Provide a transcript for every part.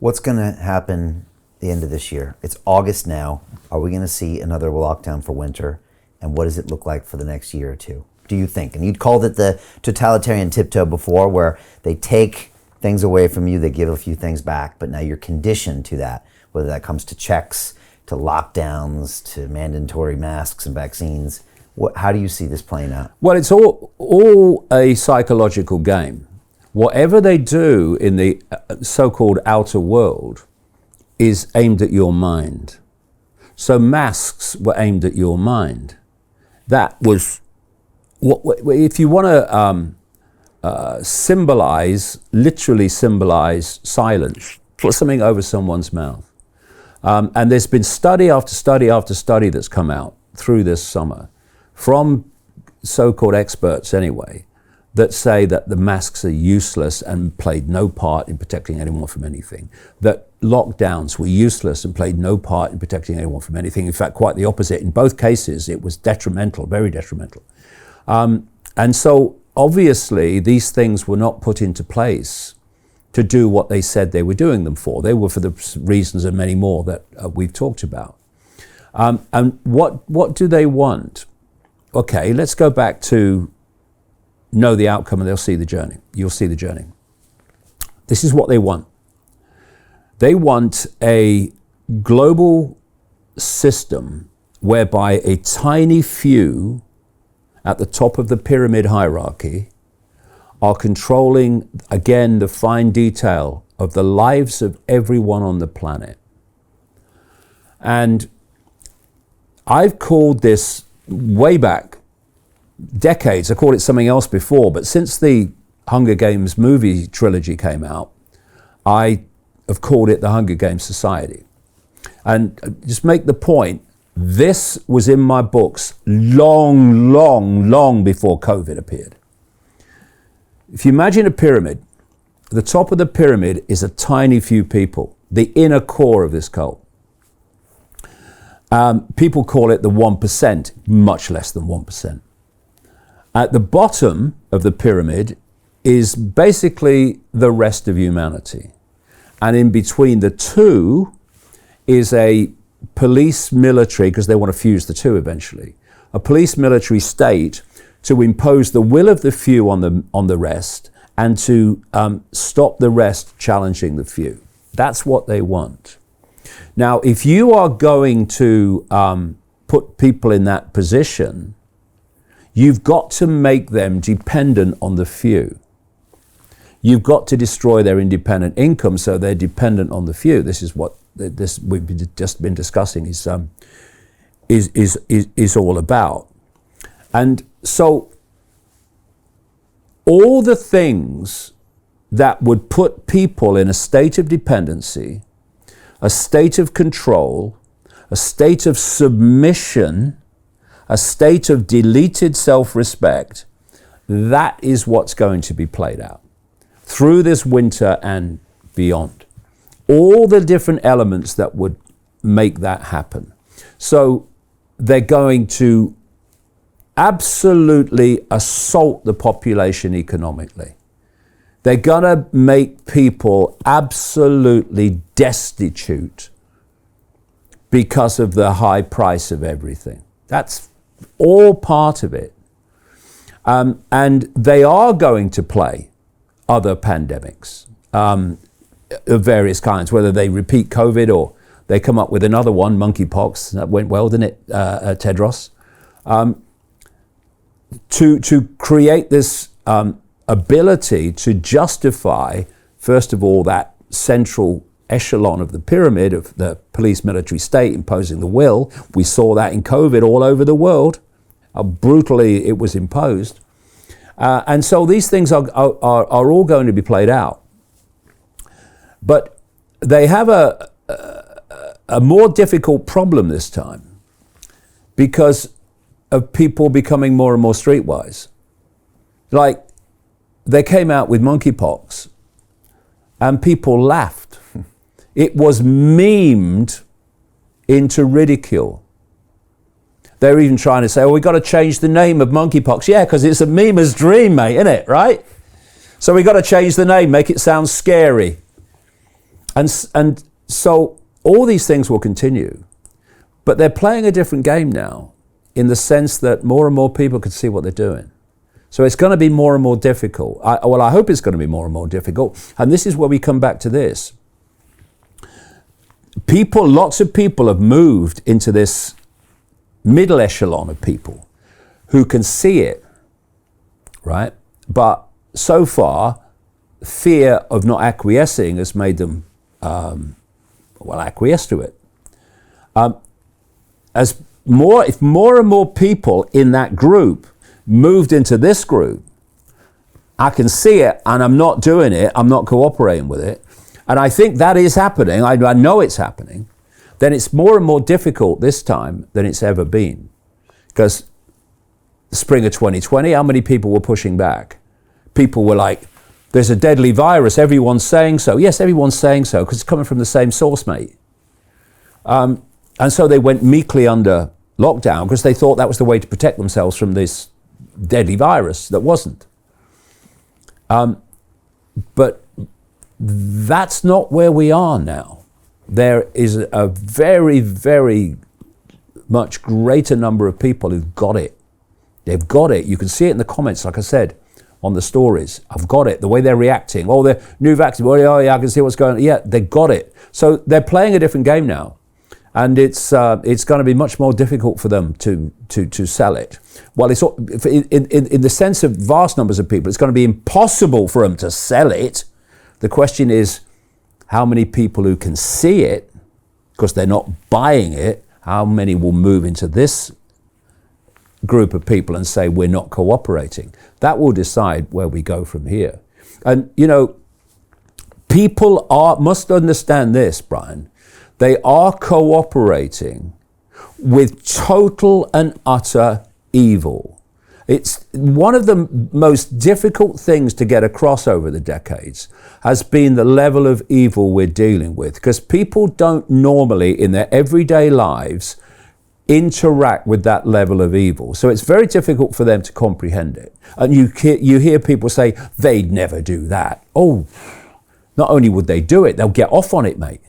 What's going to happen the end of this year? It's August now. Are we going to see another lockdown for winter? And what does it look like for the next year or two, do you think? And you'd called it the totalitarian tiptoe before, where they take things away from you, they give a few things back, but now you're conditioned to that, whether that comes to checks, to lockdowns, to mandatory masks and vaccines. How do you see this playing out? Well, it's all a psychological game. Whatever they do in the so-called outer world is aimed at your mind. So masks were aimed at your mind. That was, if you want to literally symbolize silence, put something over someone's mouth. And there's been study after study after study that's come out through this summer from so-called experts anyway, that say that the masks are useless and played no part in protecting anyone from anything. That lockdowns were useless and played no part in protecting anyone from anything. In fact, quite the opposite. In both cases, it was detrimental, very detrimental. And so obviously these things were not put into place to do what they said they were doing them for. They were for the reasons and many more that we've talked about. And what do they want? Okay, let's go back to know the outcome and they'll see the journey. You'll see the journey. This is what they want. They want a global system whereby a tiny few at the top of the pyramid hierarchy are controlling, again, the fine detail of the lives of everyone on the planet. And I've called this way back, decades. I called it something else before, but since the Hunger Games movie trilogy came out, I have called it the Hunger Games Society. And just make the point, this was in my books long before COVID appeared. If you imagine a pyramid, the top of the pyramid is a tiny few people, the inner core of this cult. People call it the 1%, much less than 1%. At the bottom of the pyramid is basically the rest of humanity. And in between the two is a police military, because they want to fuse the two eventually, a police military state to impose the will of the few on the rest and to stop the rest challenging the few. That's what they want. Now, if you are going to put people in that position, you've got to make them dependent on the few. You've got to destroy their independent income so they're dependent on the few. This is what we've just been discussing is all about. And so all the things that would put people in a state of dependency, a state of control, a state of submission, a state of deleted self-respect, that is what's going to be played out through this winter and beyond. All the different elements that would make that happen. So they're going to absolutely assault the population economically. They're going to make people absolutely destitute because of the high price of everything. That's all part of it. And they are going to play other pandemics of various kinds, whether they repeat COVID or they come up with another one, monkeypox. That went well, didn't it, Tedros? To create this ability to justify, first of all, that central echelon of the pyramid of the police military state imposing the will. We saw that in COVID all over the world, how brutally it was imposed. And so these things are all going to be played out. But they have a more difficult problem this time because of people becoming more and more streetwise. Like, they came out with monkeypox and people laughed. It was memed into ridicule. They were even trying to say, oh, we've got to change the name of monkeypox. Yeah, because it's a memer's dream, mate, isn't it, right? So we've got to change the name, make it sound scary. And so all these things will continue, but they're playing a different game now in the sense that more and more people can see what they're doing. So it's going to be more and more difficult. I hope it's going to be more and more difficult. And this is where we come back to this. Lots of people have moved into this middle echelon of people who can see it, right? But so far, fear of not acquiescing has made them, acquiesce to it. If more and more people in that group moved into this group, I can see it and I'm not doing it, I'm not cooperating with it, and I think that is happening, I know it's happening, then it's more and more difficult this time than it's ever been. Because the spring of 2020, how many people were pushing back? People were like, there's a deadly virus, everyone's saying so. Yes, everyone's saying so, because it's coming from the same source, mate. And so they went meekly under lockdown because they thought that was the way to protect themselves from this deadly virus that wasn't. But that's not where we are now. There is a very, very much greater number of people who've got it. They've got it. You can see it in the comments, like I said, on the stories. I've got it. The way they're reacting. Oh, they're new vaccine. Oh, yeah, I can see what's going on. Yeah, they got it. So they're playing a different game now. And it's going to be much more difficult for them to sell it. Well, it's in the sense of vast numbers of people, it's going to be impossible for them to sell it. The question is, how many people who can see it, because they're not buying it, how many will move into this group of people and say, we're not cooperating? That will decide where we go from here. And, people must understand this, Brian. They are cooperating with total and utter evil. It's one of the most difficult things to get across over the decades has been the level of evil we're dealing with, because people don't normally in their everyday lives interact with that level of evil. So it's very difficult for them to comprehend it. And you hear people say, they'd never do that. Oh, not only would they do it, they'll get off on it, mate.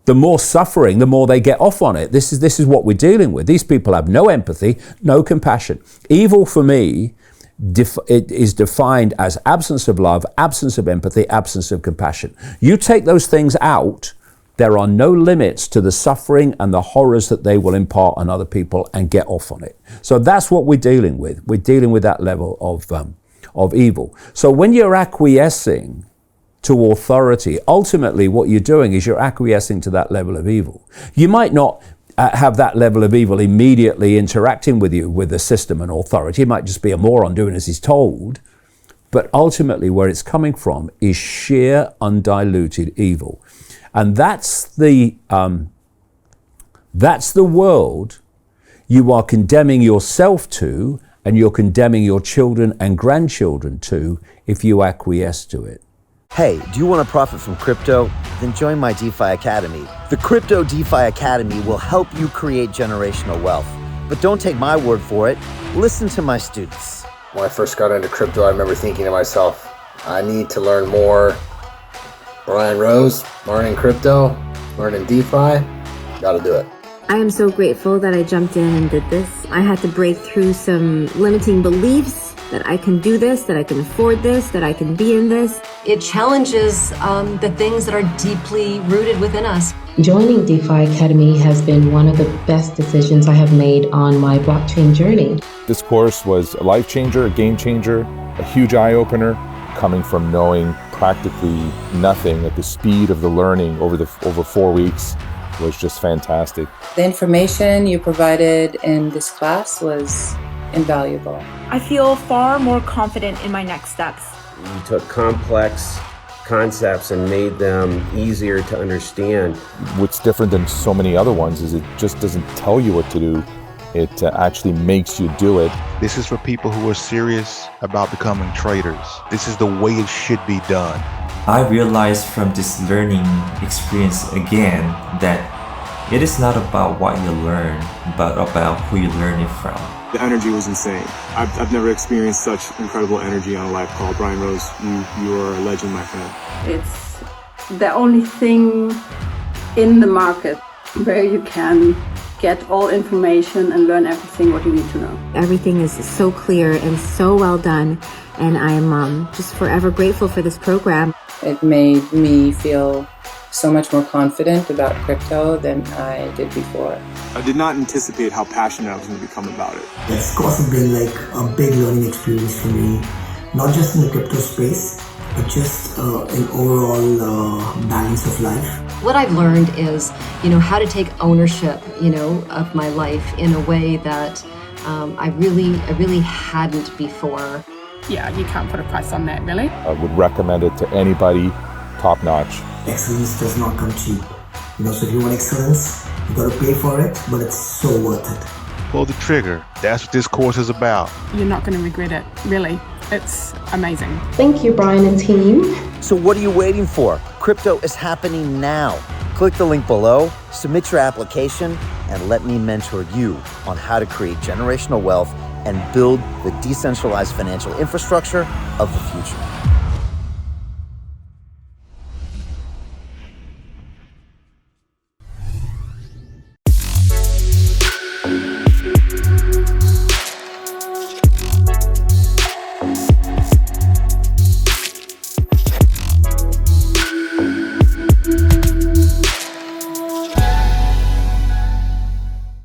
The more suffering, the more they get off on it. This is what we're dealing with. These people have no empathy, no compassion. Evil for me it is defined as absence of love, absence of empathy, absence of compassion. You take those things out, there are no limits to the suffering and the horrors that they will impart on other people and get off on it. So that's what we're dealing with. We're dealing with that level of evil. So when you're acquiescing to authority, ultimately what you're doing is you're acquiescing to that level of evil. You might not have that level of evil immediately interacting with you with the system and authority. It might just be a moron doing as he's told. But ultimately where it's coming from is sheer undiluted evil. And that's the world you are condemning yourself to, and you're condemning your children and grandchildren to if you acquiesce to it. Hey, do you want to profit from crypto? Then join my DeFi Academy. The Crypto DeFi Academy will help you create generational wealth. But don't take my word for it. Listen to my students. When I first got into crypto, I remember thinking to myself, I need to learn more. Brian Rose, learning crypto, learning DeFi, gotta do it. I am so grateful that I jumped in and did this. I had to break through some limiting beliefs that I can do this, that I can afford this, that I can be in this. It challenges the things that are deeply rooted within us. Joining DeFi Academy has been one of the best decisions I have made on my blockchain journey. This course was a life changer, a game changer, a huge eye-opener, coming from knowing practically nothing at the speed of the learning over 4 weeks was just fantastic. The information you provided in this class was invaluable. I feel far more confident in my next steps. You took complex concepts and made them easier to understand. What's different than so many other ones is it just doesn't tell you what to do. It actually makes you do it. This is for people who are serious about becoming traders. This is the way it should be done. I realized from this learning experience again that it is not about what you learn, but about who you learn it from. The energy was insane. I've never experienced such incredible energy on a live call. Brian Rose, you are a legend, my friend. It's the only thing in the market where you can get all information and learn everything what you need to know. Everything is so clear and so well done, and I am just forever grateful for this program. It made me feel so much more confident about crypto than I did before. I did not anticipate how passionate I was going to become about it. It's also been like a big learning experience for me, not just in the crypto space, but just an overall balance of life. What I've learned is, how to take ownership, of my life in a way that I really hadn't before. Yeah, you can't put a price on that, really. I would recommend it to anybody, top notch. Excellence does not come cheap. So if you want excellence, you got to pay for it, but it's so worth it. Pull the trigger. That's what this course is about. You're not going to regret it, really. It's amazing. Thank you, Brian and team. So what are you waiting for? Crypto is happening now. Click the link below, submit your application, and let me mentor you on how to create generational wealth and build the decentralized financial infrastructure of the future.